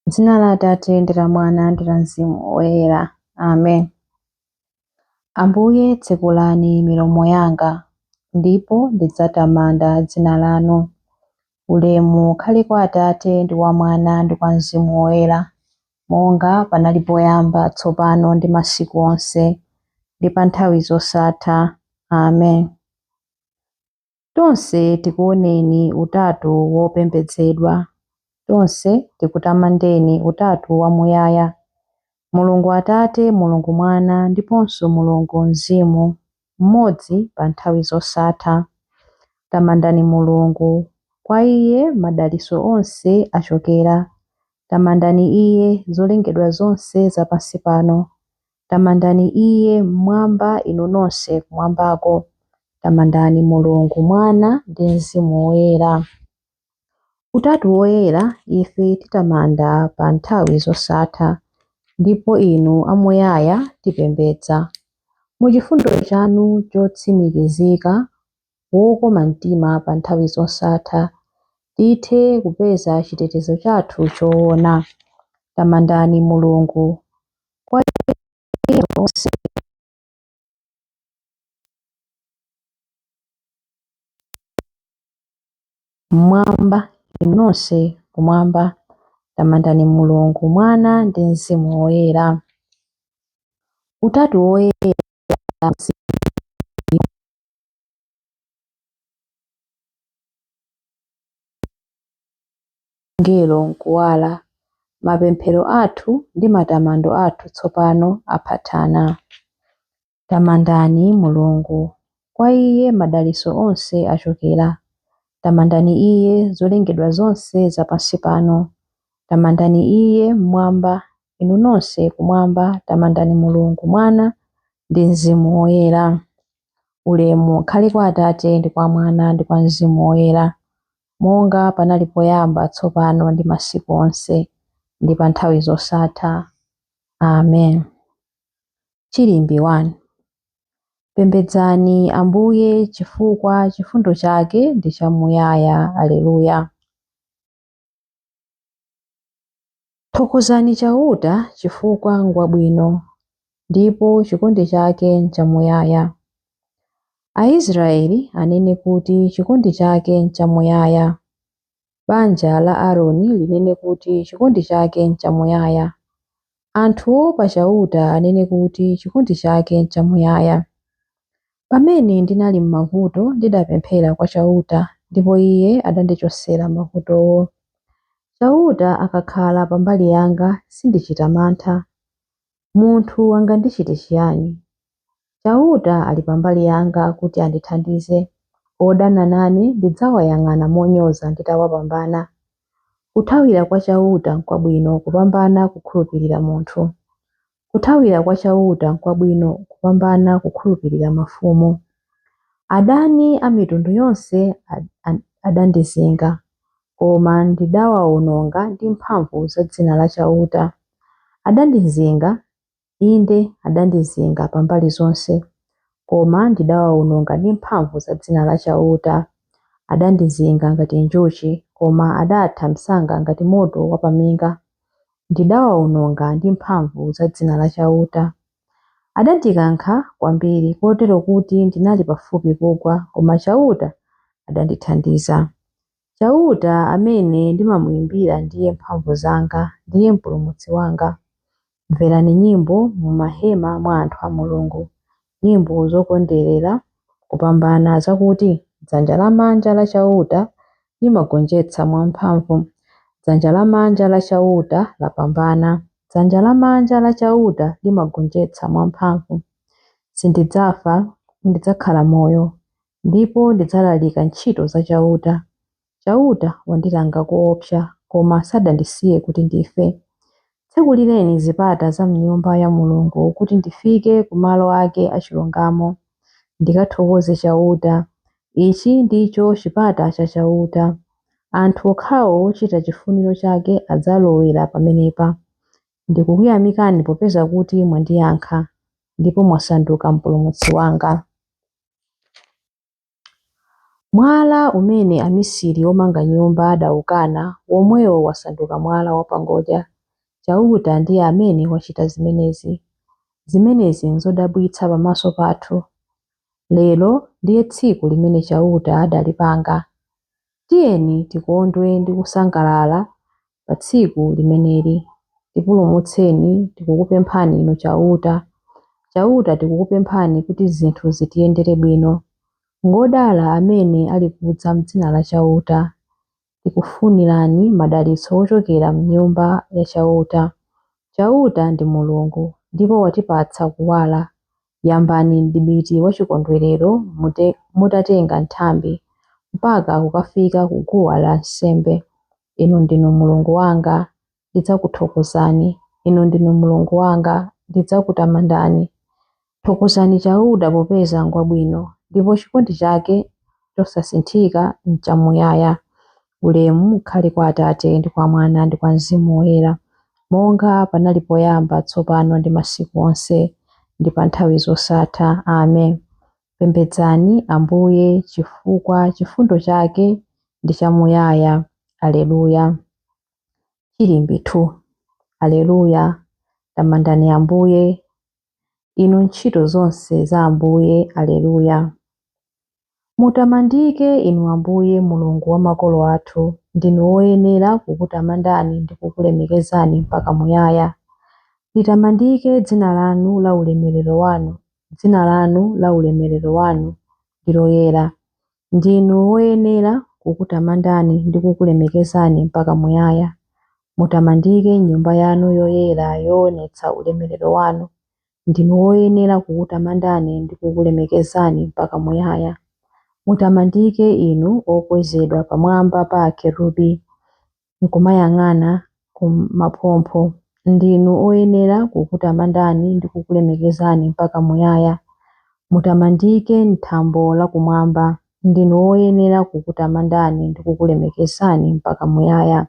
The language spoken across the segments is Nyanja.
M'dzina la Atate ndi la Mwana ndi la Mzimu Woyera. Amen. Ambuye tsekulani milomo yanga, ndipo ndidzatamanda dzina lanu. Ulemu ukhale kwa Atate ndi wa Mwana ndi kwa Mzimu Woyera, monga panali poyamba, tsopano ndi masiku onse, ndi pa nthawi zosatha. Amen. Tonse tikuoneni utatu wopembedzedwa, tonse tikutamandeni utatu wamuyaya, Mulungu Atate, Mulungu Mwana ndiponso Mulungu Mzimu, mmodzi pa nthawi zosatha. Tamandani Mulungu, kwa Iye madalitso onse achokera. Tamandani Iye zolengedwa zonse zapansi pano. Tamandani Iye mmwamba, inu nonse kumwambako. Tamandani Mulungu Mwana ndi Mzimu Woyera. Utatu woyera ife titamanda pa nthawi zosatha, ndipo inu amuyaya tipembedza. Mu chifundo chanu chotsimikizika, wokoma mtima pa nthawi zosatha, tithe kupeza chitetezo chathu choona. Tamandani Mulungu, kwa Iye onse mmwamba, inu nonse kumwamba. Tamandani Mulungu Mwana ndi Mzimu Woyera. Utatu woyera ngelo nkuwala, mapemphero athu ndi matamando athu tsopano aphatana. Tamandani Mulungu, kwa Iye madalitso onse achokera. Tamandani Iye zolengedwa zonse zapansi pano. Tamandani Iye mmwamba, inu nonse kumwamba. Tamandani Mulungu Mwana ndi Mzimu Woyera. Ulemu ukhale kwa Atate ndi kwa Mwana ndi kwa Mzimu Woyera, monga panali poyamba, tsopano ndi masiku onse, ndi pa nthawi zosatha. Amen. Chilimbi 1. Pembedzani Ambuye chifukwa chifundo chake ndi chamuyaya. Aleluya. Thokozani chauta chifukwa ngwabwino, ndipo chikondi chake nchamuyaya. Aisraeli anene kuti chikondi chake nchamuyaya. Banja la Aaroni linene kuti chikondi chake nchamuyaya. Anthu opa chauta anene kuti chikondi chake nchamuyaya. Pamene ndinali m'mavuto ndidapemphera kwa chauta, ndipo Iye adandichotsera mavutowo. Chauta akakhala pambali yanga sindichita mantha. Munthu angandichite chiyani? Chauta ali pambali yanga kuti andithandize. Odana nane ndidzawayang'ana monyoza nditawapambana. Kuthawira kwa chauta n'kwabwino kupambana kukhulupirira munthu. Kuthawira kwa chauta n'kwabwino kupambana kukhulupirira mafumu. Adani a mitundu yonse adandizinga, koma ndidawawononga ndi mphamvu za dzina la chauta. Adandizinga, inde adandizinga pambali zonse, koma ndidawawononga ndi mphamvu za dzina la chauta. Adandizinga ngati njuchi, koma adatha msanga ngati moto wapaminga. Ndidawawononga ndi mphamvu za dzina la chauta. Adandikankha kwambiri kotero kuti ndinali pafupi kugwa, koma chauta adandithandiza. Chauta amene ndimamuyimbira ndiye mphamvu zanga, ndiye mpulumutsi wanga. Mverani nyimbo mu mahema mwa anthu a Mulungu, nyimbo zokondwerera kupambana zakuti dzanja lamanja la chauta limagonjetsa mwamphamvu. Dzanja lamanja la chauta lapambana. Dzanja lamanja la chauta limagonjetsa mwamphamvu. Sindidzafa, ndidzakhala moyo, ndipo ndidzalalika ntchito za chauta. Chauta wandilanga koopsa, koma sadandisiye kuti ndife. Tsekulireni zipata za m'nyumba ya Mulungu kuti ndifike ku malo ake achilungamo, ndikathokoze chauta. Ichi ndicho chipata cha chauta. Anthu okhawo ochita chifuniro chake adzalowera pamenepa. Ndikukuyamikani popeza kuti mwandiyankha, ndipo mwasanduka mpulumutsi wanga. Mwala umene amisiri omanga nyumba adawukana, womwewo wasanduka mwala wapangodya. Chauta ndiye amene wachita zimenezi. Zimenezi nzodabwitsa pamaso pathu. Lero ndiye tsiku limene Chauta adalipanga. Tiyeni tikondwe ndi kusangalala pa tsiku limeneli. Tipulumutseni, tikukupemphani inu Chauta. Chauta tikukupemphani kuti zinthu zitiyendere bwino. Ngodala amene ali kudza m'dzina la Chauta. Tikufunirani madalitso ochokera m'nyumba ya Chauta. Chauta ndi Mulungu ndipo watipatsa kuwala. Yambani mdibiti wa chikondwerero mutatenga nthambi mpaka kukafika ku guwa lansembe. Inu ndinu Mulungu wanga, ndidzakuthokozani. Inu ndinu Mulungu wanga, ndidzakutamandani. Thokozani Chauta popeza ngwabwino, ndipo chikondi chake chosasinthika n'chamuyaya. Ulemu ukhale kwa Atate ndi kwa Mwana ndi kwa Mzimu Woyera, monga panali poyamba, tsopano ndi masiku onse, ndi pa nthawi zosatha. Amen. Pembedzani Ambuye chifukwa chifundo chake ndi chamuyaya. Aleluya. Chilimbi 2. Aleluya. Tamandani Ambuye, inu ntchito zonse za Ambuye. Aleluya. Mutamandike inu Ambuye Mulungu wa makolo athu, ndinu woyenera kukutamandani ndi kukulemekezani mpaka muyaya. Litamandike dzina lanu la ulemerero wanu, dzina lanu la ulemerero wanu ndi loyera. Ndinu woyenera kukutamandani ndi kukulemekezani mpaka muyaya. Mutamandike nyumba yanu yoyera yoonetsa ulemerero wanu, ndinu woyenera kukutamandani ndi kukulemekezani mpaka muyaya. Mutamandike inu okwezedwa pamwamba pa akerubi nkumayang'ana ku maphompho, ndinu oyenera kukutamandani ndi kukulemekezani mpaka muyaya. Mutamandike m'thambo lakumwamba, ndinu oyenera kukutamandani ndi kukulemekezani mpaka muyaya.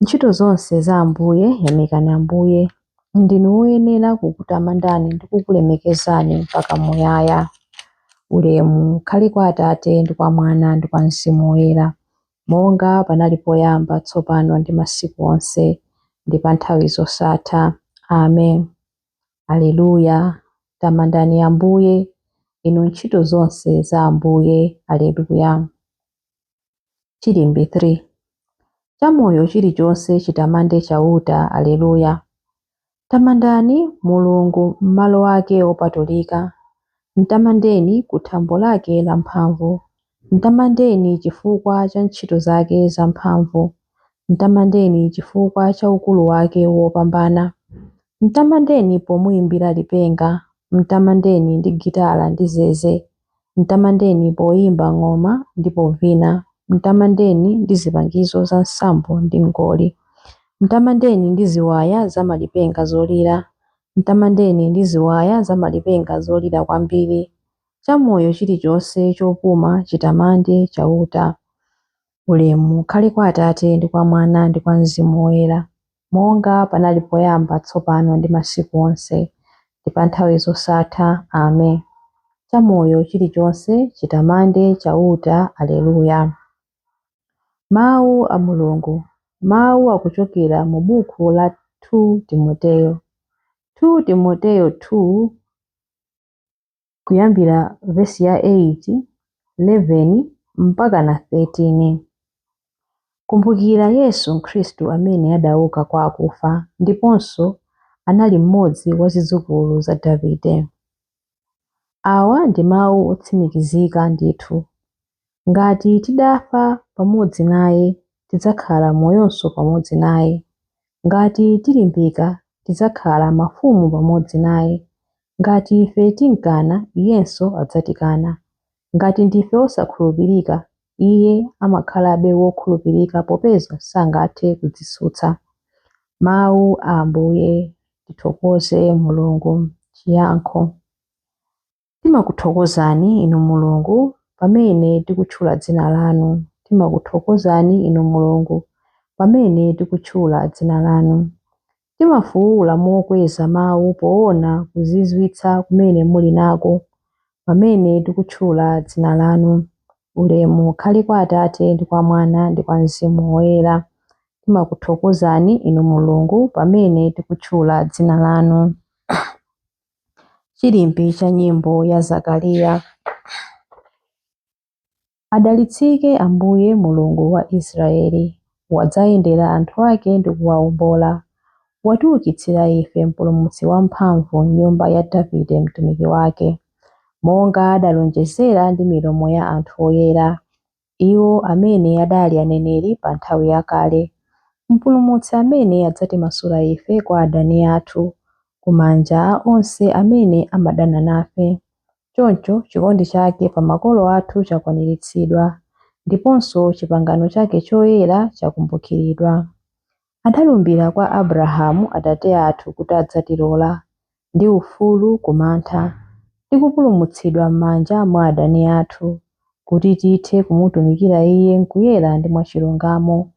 Ntchito zonse za Ambuye yamikani Ambuye, ndinu oyenera kukutamandani ndi kukulemekezani mpaka muyaya. Ulemu ukhale kwa Atate ndi kwa Mwana ndi kwa Mzimu Woyera, monga panali poyamba, tsopano ndi masiku onse, ndi pa nthawi zosatha. Amen. Aleluya. Tamandani Ambuye, inu ntchito zonse za Ambuye. Aleluya. Chilimbi 3. Chamoyo chilichonse chitamande Chauta. Aleluya. Tamandani Mulungu m'malo ake opatulika. Mtamandeni ku thambo lake lamphamvu. Mtamandeni chifukwa cha ntchito zake zamphamvu. Mtamandeni chifukwa cha ukulu wake wopambana. Mtamandeni pomuyimbira lipenga. Mtamandeni ndi gitala ndi zeze. Mtamandeni poyimba ng'oma ndi povina. Mtamandeni ndi zipangizo za nsambo ndi ngoli. Mtamandeni ndi ziwaya za malipenga zolira. Mtamandeni ndi ziwaya za malipenga zolira kwambiri. Chamoyo chilichonse chopuma chitamande Chauta. Ulemu ukhale kwa Atate ndi kwa Mwana ndi kwa Mzimu Woyera, monga panali poyamba, tsopano ndi masiku onse, ndi pa nthawi zosatha. Amen. Chamoyo chilichonse chitamande Chauta. Aleluya. Mawu a Mulungu. Mawu akuchokera mu buku la 2 Timoteyo. 2 Timoteyo 2 kuyambira vesi ya 8, 11 mpaka na 13. Kumbukira Yesu Khristu amene adauka kwa akufa, ndiponso anali mmodzi wa zidzukulu za Davide. Awa ndi mawu otsimikizika ndithu. Ngati tidafa pamodzi naye, tidzakhala moyonso pamodzi naye. Ngati tilimbika, tidzakhala mafumu pamodzi naye. Ngati ife tinkana, iyenso adzatikana. Ngati ndife osakhulupirika, iye amakhalabe wokhulupirika popeza sangathe kudzitsutsa. Mawu a Ambuye. Tithokoze Mulungu. Chiyankho. Timakuthokozani inu Mulungu pamene tikutchula dzina lanu. Timakuthokozani inu Mulungu pamene tikutchula dzina lanu. Timafuwula mokweza mawu poona kuzizwitsa kumene muli nako pamene tikutchula dzina lanu. Ulemu ukhale kwa Atate ndi kwa Mwana ndi kwa Mzimu Woyera. timakuthokozani inu Mulungu pamene tikutchula dzina lanu. Chilimbi cha nyimbo ya Zakariya. Adalitsike Ambuye Mulungu wa Israeli, wadzayendera anthu ake ndi kuwawombola. Watiukitsira ife mpulumutsi wamphamvu m'nyumba ya Davide mtumiki wake, monga adalonjezera ndi milomo ya anthu oyera, iwo amene adali aneneri pa nthawi yakale. Mpulumutsi amene adzatimasula ife kwa adani athu, ku manja a onse amene amadana nafe. Choncho chikondi chake pa makolo athu chakwaniritsidwa, ndiponso pangano chake choyera chakumbukiridwa. Adalumbira kwa Abrahamu atate athu kuti adzatilola ndi ufulu kumantha ndi kupulumutsidwa m'manja mwa adani athu, kuti tithe kumutumikira Iye m'kuyera ndi mwachilungamo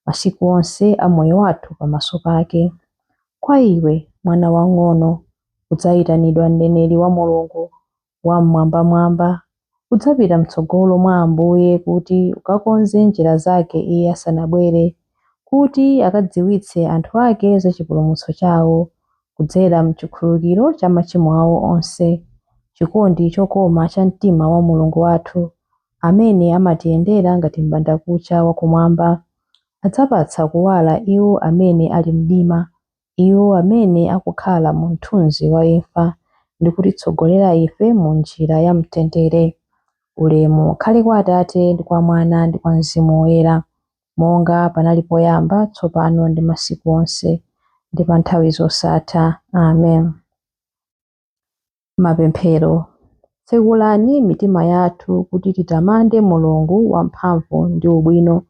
masiku onse a moyo wathu pamaso pake. Kwa iwe, mwana wang'ono, udzayitanidwa mneneri wa Mulungu wammwambamwamba. Udzapita m'tsogolo mwa Ambuye kuti ukakonze njira zake Iye asanabwere, kuti akadziwitse anthu ake za chipulumutso chawo kudzera m'chikhululukiro cha machimo awo onse, chikondi chokoma cha mtima wa Mulungu wathu, amene amatiyendera ngati m'bandakucha wakumwamba. Adzapatsa kuwala iwo amene ali mdima, iwo amene akukhala mu mthunzi wa imfa, ndi kutitsogolera ife mu njira ya mtendere. Ulemu ukhale kwa Atate ndi kwa Mwana ndi kwa Mzimu Woyera, monga panali poyamba, tsopano ndi masiku onse, ndi pa nthawi zosatha. Amen. Mapemphero. Tsekulani mitima yathu kuti titamande Mulungu wamphamvu ndi ubwino,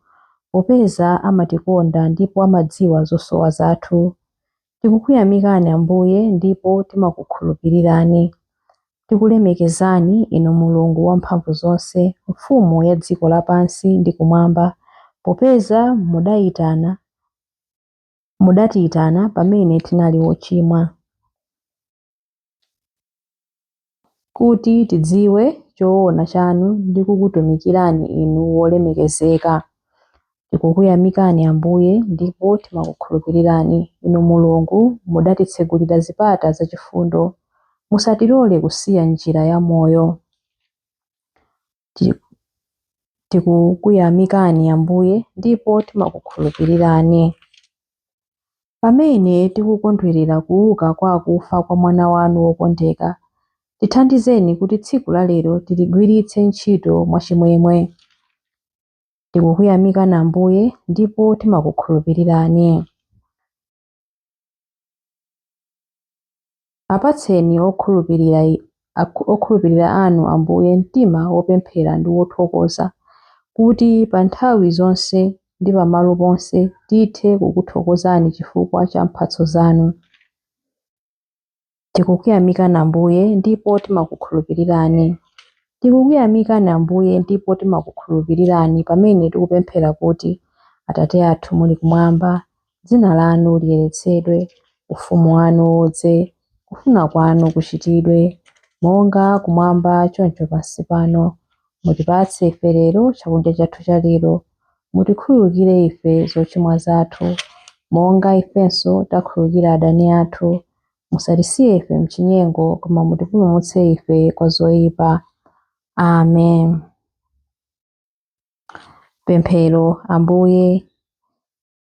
popeza amatikonda ndipo amadziwa zosowa zathu. Tikukuyamikani Ambuye ndipo timakukhulupirirani. Tikulemekezani inu Mulungu wamphamvu zonse, mfumu ya dziko lapansi ndi kumwamba, popeza mudatiyitana pamene tinali ochimwa, kuti tidziwe choona chanu ndi kukutumikirani inu wolemekezeka. Tikukuyamikani Ambuye ndipo timakukhulupirirani. Inu Mulungu mudatitsegulira zipata zachifundo, musatilole kusiya njira ya moyo. Tikukuyamikani Ambuye ndipo timakukhulupirirani. Pamene tikukondwerera kuuka kwa akufa kwa mwana wanu wokondeka, tithandizeni kuti tsiku la lero tiligwiritse ntchito mwachimwemwe. Tikukuyamikani Ambuye ndipo timakukhulupirirani. Apatseni okhulupirira anu Ambuye mtima wopemphera ndi wothokoza, kuti pa nthawi zonse ndi pamalo ponse tithe kukuthokozani chifukwa cha mphatso zanu. Tikukuyamikani Ambuye ndipo timakukhulupirirani. Tikukuyamikani Ambuye ndipo timakukhulupirirani pamene tikupemphera kuti Atate athu muli kumwamba, dzina lanu liyeretsedwe, ufumu wanu udze, kufuna kwanu kuchitidwe, monga kumwamba choncho pansi pano. Mutipatse ife lero chakudya chathu cha lero. Mutikhululukire ife zochimwa zathu, monga ifenso takhululukira adani athu. Musatisiye ife mchinyengo, koma mutipulumutse ife kwa zoyipa. Amen. Pemphero. Ambuye,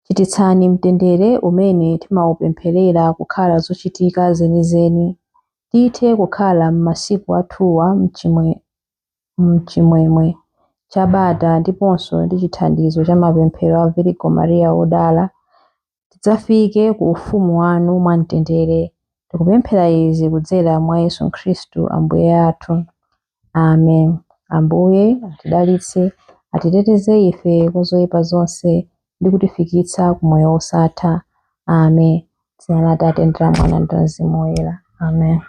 chititsani mtendere umene timawupempherera kukhala zochitika zenizeni, tithe kukhala m'masiku athuwa mchimwemwe cha bata ndiponso ndi chithandizo cha mapemphero a Virgo Maria wodala, tidzafike ku ufumu wanu mwamtendere. Tikupemphera izi kudzera mwa Yesu Khristu Ambuye athu. Amen. Ambuye atidalitse, atiteteze ife kwa zoyipa zonse ndi kutifikitsa ku moyo wosatha. Amen. Dzina la Atate ndi la Mwana ndi la Mzimu Woyera. Amen.